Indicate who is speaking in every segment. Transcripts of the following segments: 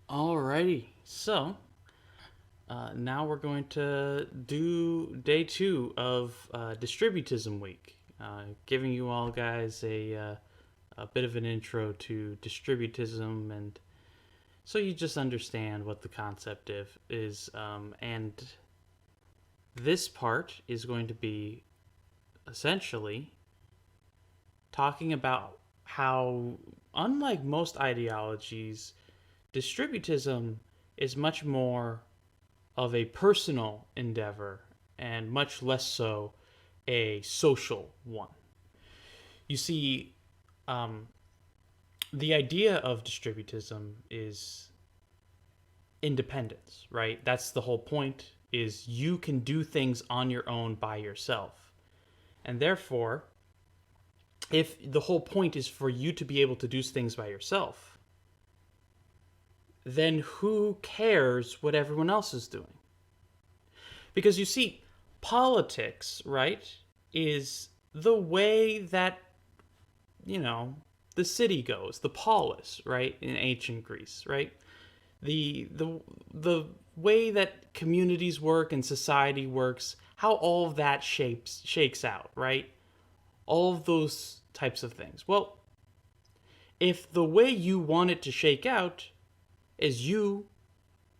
Speaker 1: Alrighty, so now we're going to do day two of Distributism week, giving you all guys a bit of an intro to distributism, and so you just understand what the concept is. And this part is going to be essentially talking about how, unlike most ideologies, distributism is much more of a personal endeavor and much less so a social one. You see, um, the idea of distributism is independence, right? That's the whole point, is you can do things on your own by yourself. And therefore, if the whole point is for you to be able to do things by yourself, then who cares what everyone else is doing? Because you see, politics, right, is the way that, you know, the city goes, the polis, right, in ancient Greece, right? The way that communities work and society works, how all of that shakes out, right? All of those types of things. Well, if the way you want it to shake out is you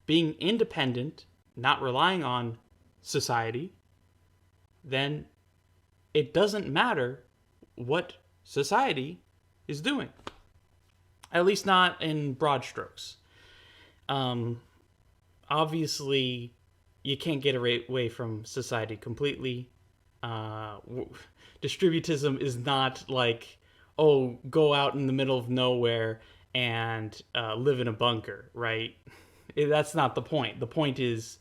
Speaker 1: being independent, not relying on society, then it doesn't matter what society is doing. At least not in broad strokes. Um, Obviously, you can't get away from society completely. Uh, Distributism is not like, oh, go out in the middle of nowhere and live in a bunker, right? That's not the point. The point is,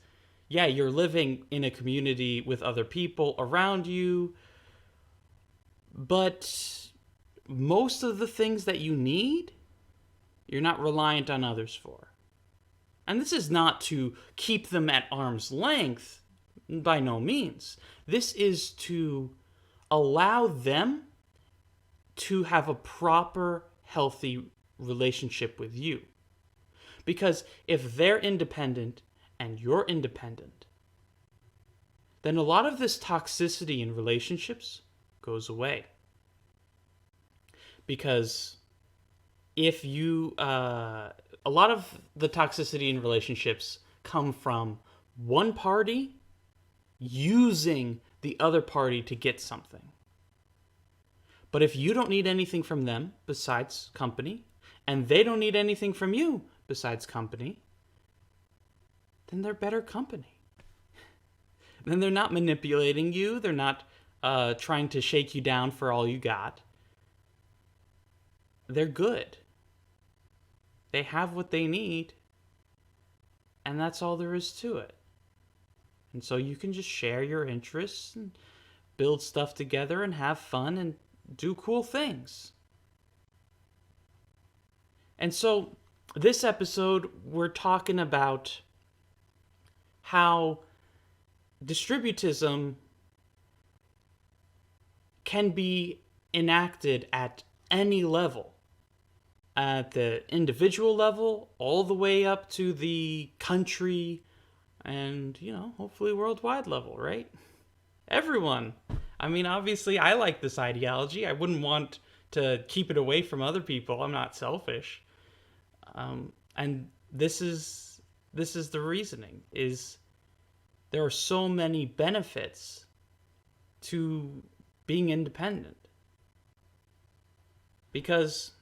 Speaker 1: yeah, you're living in a community with other people around you, but most of the things that you need, you're not reliant on others for. And this is not to keep them at arm's length, by no means. This is to allow them to have a proper, healthy relationship with you. Because if they're independent and you're independent, then a lot of this toxicity in relationships goes away. Because if you, a lot of the toxicity in relationships come from one party using the other party to get something. But if you don't need anything from them besides company, and they don't need anything from you besides company, then they're better company. Then they're not manipulating you. They're not trying to shake you down for all you got. They're good. They have what they need, and that's all there is to it. And so you can just share your interests and build stuff together and have fun and do cool things. And so this episode, we're talking about how distributism can be enacted at any level, at the individual level, all the way up to the country and, hopefully worldwide level, right? Everyone. I mean, obviously, I like this ideology. I wouldn't want to keep it away from other people. I'm not selfish. And this is the reasoning, is there are so many benefits to being independent. Because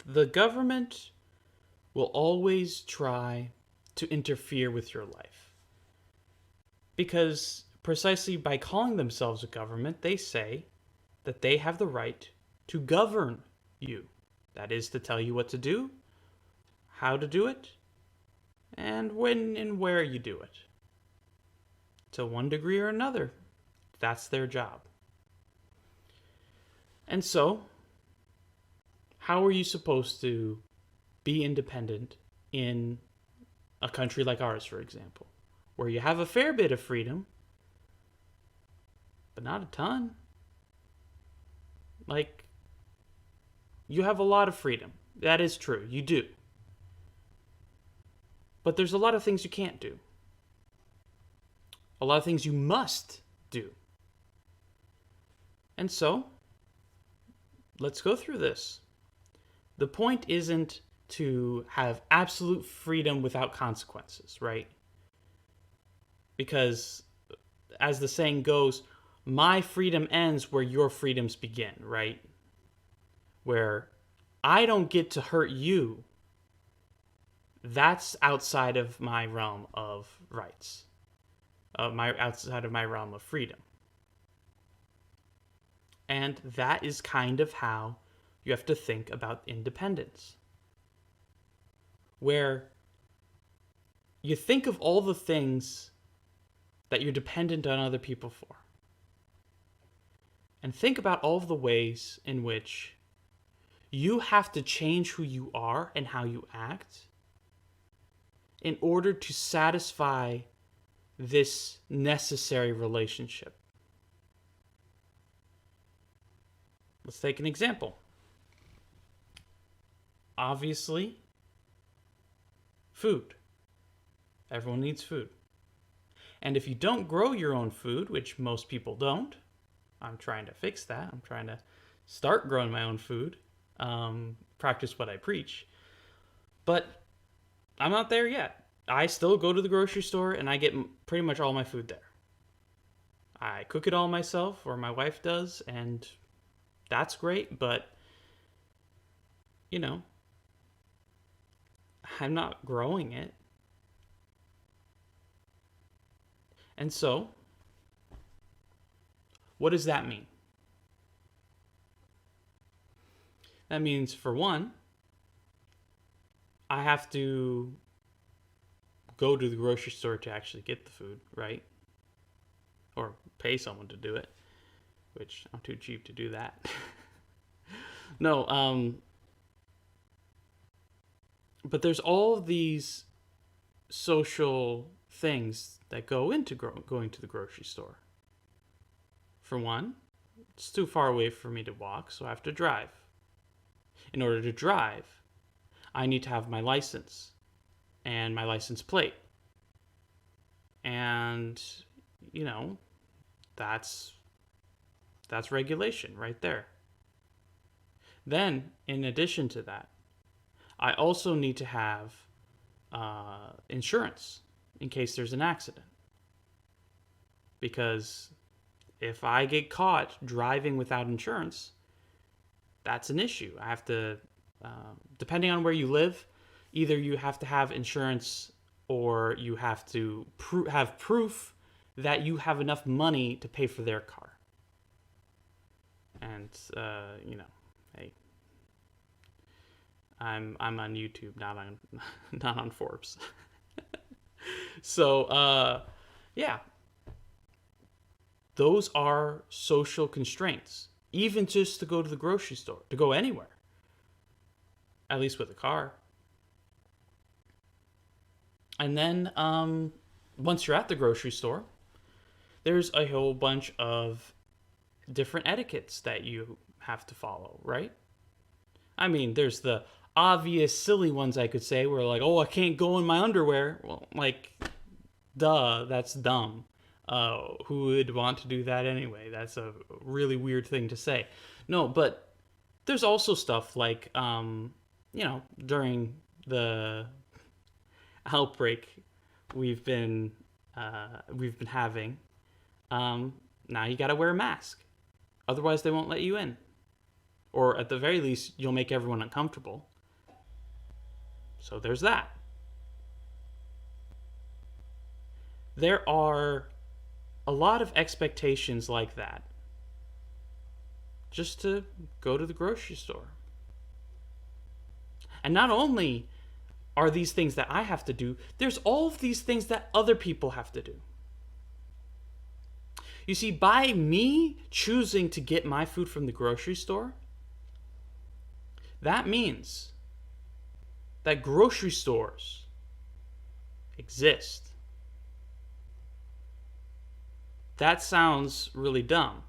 Speaker 1: the government will always try to interfere with your life. Because precisely by calling themselves a government, they say that they have the right to govern you. That is, to tell you what to do, how to do it, and when and where you do it. To one degree or another, that's their job. And so, how are you supposed to be independent in a country like ours, for example, where you have a fair bit of freedom, but not a ton? Like, You have a lot of freedom. That is true. You do. But there's a lot of things you can't do. A lot of things you must do. And so, let's go through this. The point isn't to have absolute freedom without consequences, right? Because, as the saying goes, my freedom ends where your freedoms begin, right? Where I don't get to hurt you. That's outside of my realm of rights, outside of my realm of freedom. And that is kind of how you have to think about independence. Where you think of all the things that you're dependent on other people for. And think about all of the ways in which you have to change who you are and how you act in order to satisfy this necessary relationship. Let's take an example. Obviously, food. Everyone needs food. And if you don't grow your own food, which most people don't, I'm trying to fix that. I'm trying to start growing my own food, practice what I preach. But I'm not there yet. I still go to the grocery store and I get pretty much all my food there. I cook it all myself, or my wife does, and that's great, but, you know, I'm not growing it. And so, what does that mean? That means, for one, I have to go to the grocery store to actually get the food, right? Or pay someone to do it, which I'm too cheap to do that. No, but there's all these social things that go into going to the grocery store. For one, it's too far away for me to walk, so I have to drive. In order to drive, I need to have my license and my license plate. And, you know, that's regulation right there. Then, in addition to that, I also need to have insurance in case there's an accident. Because if I get caught driving without insurance, that's an issue. I have to, depending on where you live, either you have to have insurance or you have to have proof that you have enough money to pay for their car. And, you know, hey, I'm on YouTube, not on Forbes. So, yeah. Those are social constraints. Even just to go to the grocery store, to go anywhere. At least with a car. And then, once you're at the grocery store, there's a whole bunch of different etiquettes that you have to follow, right? I mean, there's the obvious silly ones, I could say, where like, oh, I can't go in my underwear. Well, like, duh, that's dumb. Who would want to do that anyway? That's a really weird thing to say. No, but there's also stuff like, you know, during the outbreak we've been having, now you gotta wear a mask. Otherwise, they won't let you in. Or at the very least, you'll make everyone uncomfortable. So there's that. There are a lot of expectations like that. Just to go to the grocery store. And not only are these things that I have to do, there's all of these things that other people have to do. You see, by me choosing to get my food from the grocery store, that means that grocery stores exist. That sounds really dumb.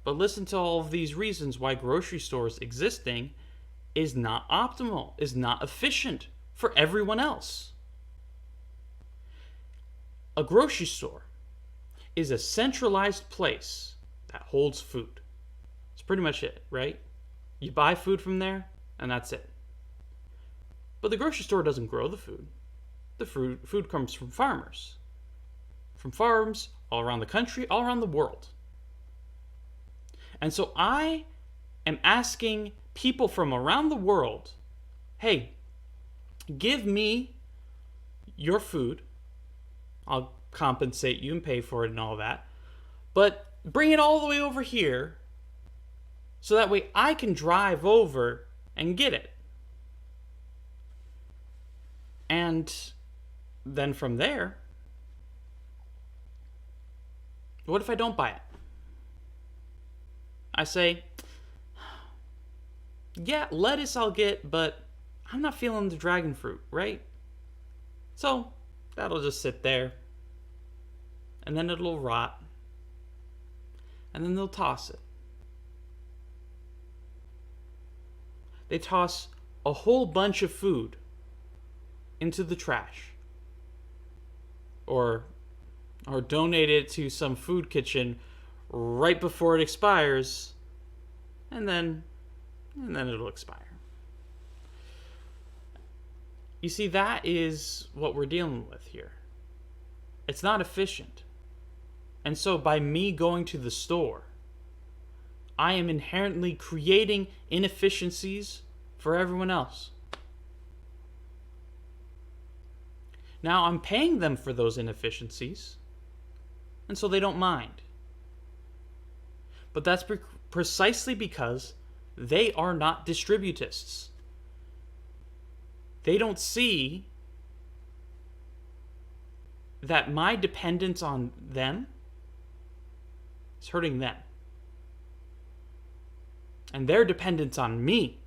Speaker 1: But listen to all of these reasons why grocery stores existing is not optimal, is not efficient for everyone else. A grocery store is a centralized place that holds food. It's pretty much it, right? You buy food from there, and that's it. But the grocery store doesn't grow the food. The food comes from farmers. From farms all around the country, all around the world. And so I am asking people from around the world, hey, give me your food. I'll compensate you and pay for it and all that. But bring it all the way over here so that way I can drive over and get it. And then from there, what if I don't buy it? I say, yeah, lettuce I'll get, but I'm not feeling the dragon fruit, right? So that'll just sit there. And then it'll rot. And then they'll toss it. They toss a whole bunch of food into the trash. Or donate it to some food kitchen right before it expires. And then it'll expire. You see, that is what we're dealing with here. It's not efficient. And so by me going to the store, I am inherently creating inefficiencies for everyone else. Now I'm paying them for those inefficiencies, and so they don't mind. But that's precisely because they are not distributists. They don't see that my dependence on them is hurting them. And their dependence on me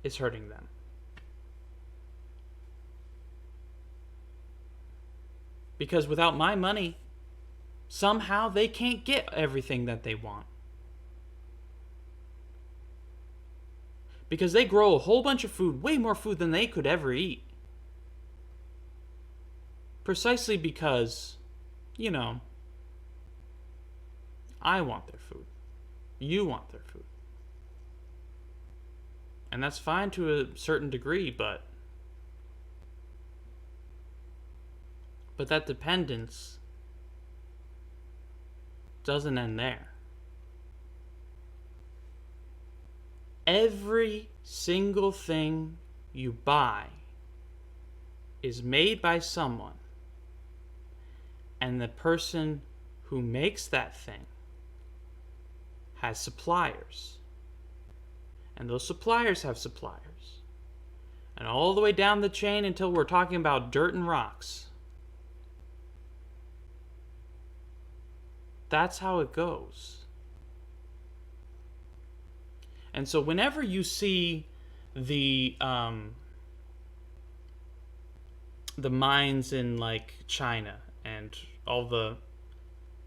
Speaker 1: is hurting them. Because without my money, somehow they can't get everything that they want. Because they grow a whole bunch of food, way more food than they could ever eat. Precisely because, I want their food. You want their food. And that's fine to a certain degree, but that dependence doesn't end there. Every single thing you buy is made by someone, and the person who makes that thing has suppliers, and those suppliers have suppliers, and all the way down the chain until we're talking about dirt and rocks. That's how it goes. And so whenever you see the mines in like China and all the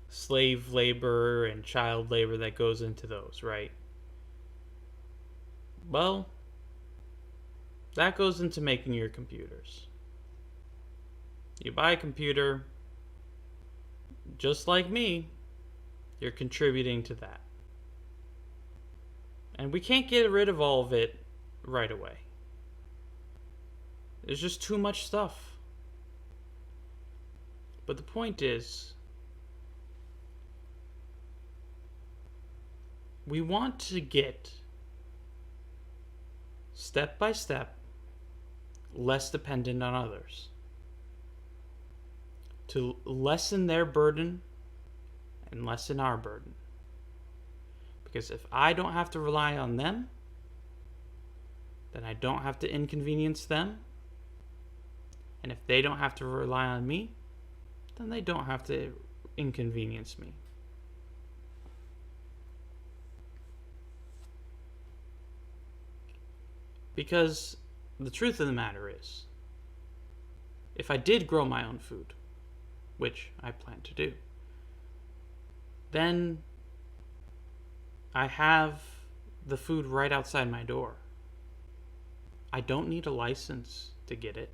Speaker 1: slave labor and child labor that goes into those, right? Well, that goes into making your computers. You buy a computer, just like me, you're contributing to that. And we can't get rid of all of it right away. There's just too much stuff. But the point is, we want to get, step by step, less dependent on others. To lessen their burden and lessen our burden. Because if I don't have to rely on them, then I don't have to inconvenience them. And if they don't have to rely on me, then they don't have to inconvenience me. Because the truth of the matter is, if I did grow my own food, which I plan to do, then I have the food right outside my door. I don't need a license to get it.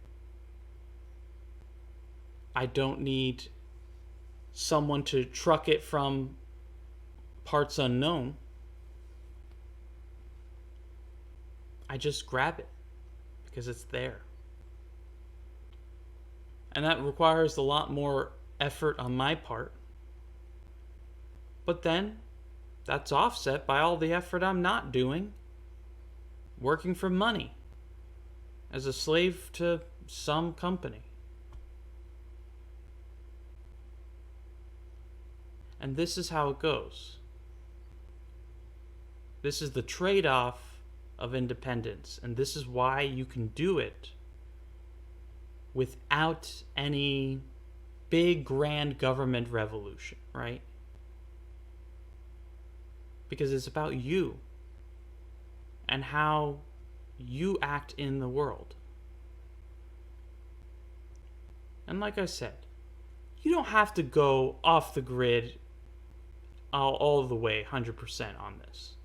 Speaker 1: I don't need someone to truck it from parts unknown. I just grab it because it's there. And that requires a lot more effort on my part. But then that's offset by all the effort I'm not doing working for money as a slave to some company. And this is how it goes. This is the trade-off of independence, and this is why you can do it without any big grand government revolution, right? Because it's about you and how you act in the world. And like I said, you don't have to go off the grid all the way 100% on this.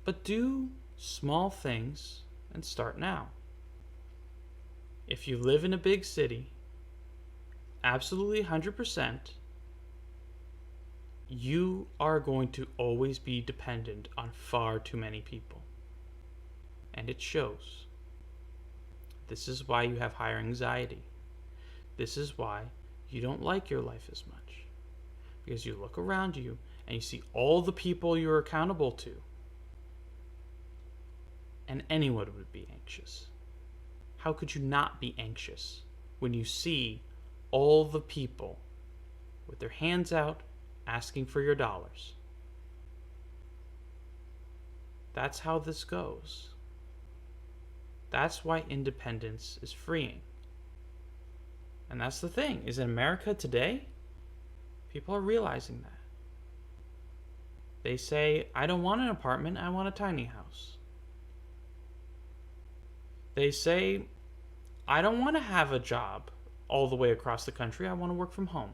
Speaker 1: But do small things and start now. If you live in a big city, absolutely 100%, you are going to always be dependent on far too many people. And it shows. This is why you have higher anxiety. This is why you don't like your life as much. Because you look around you and you see all the people you're accountable to. And anyone would be anxious. How could you not be anxious when you see all the people with their hands out asking for your dollars? That's how this goes. That's why independence is freeing. And that's the thing, is in America today, people are realizing that. They say, I don't want an apartment, I want a tiny house. They say, I don't want to have a job all the way across the country, I want to work from home.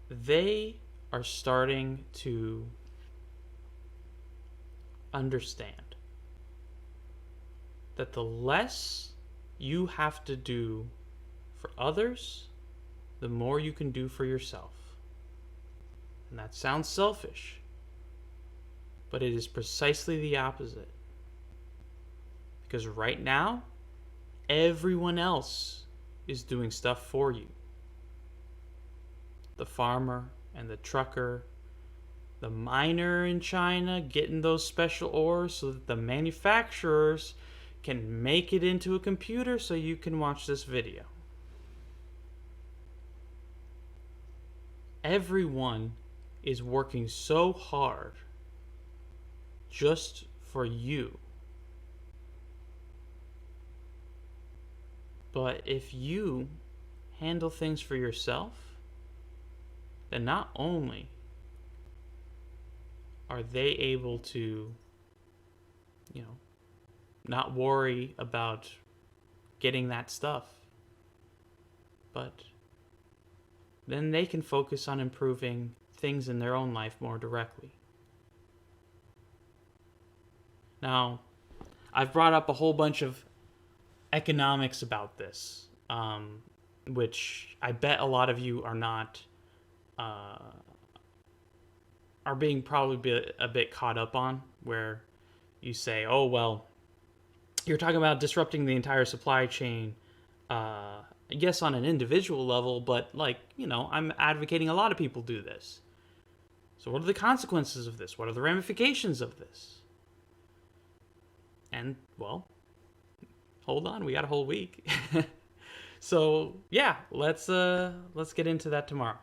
Speaker 1: They are starting to understand that the less you have to do for others, the more you can do for yourself. And that sounds selfish, but it is precisely the opposite. Because right now, everyone else is doing stuff for you. The farmer and the trucker, the miner in China getting those special ores so that the manufacturers can make it into a computer so you can watch this video. Everyone is working so hard just for you. But if you handle things for yourself, then not only are they able to, not worry about getting that stuff, but then they can focus on improving things in their own life more directly. Now, I've brought up a whole bunch of economics about this, which I bet a lot of you are not, are being probably a bit caught up on, where you say, oh, well, you're talking about disrupting the entire supply chain, yes, on an individual level, but I'm advocating a lot of people do this. So what are the consequences of this? What are the ramifications of this? And, well, hold on, we got a whole week. So, yeah, let's get into that tomorrow.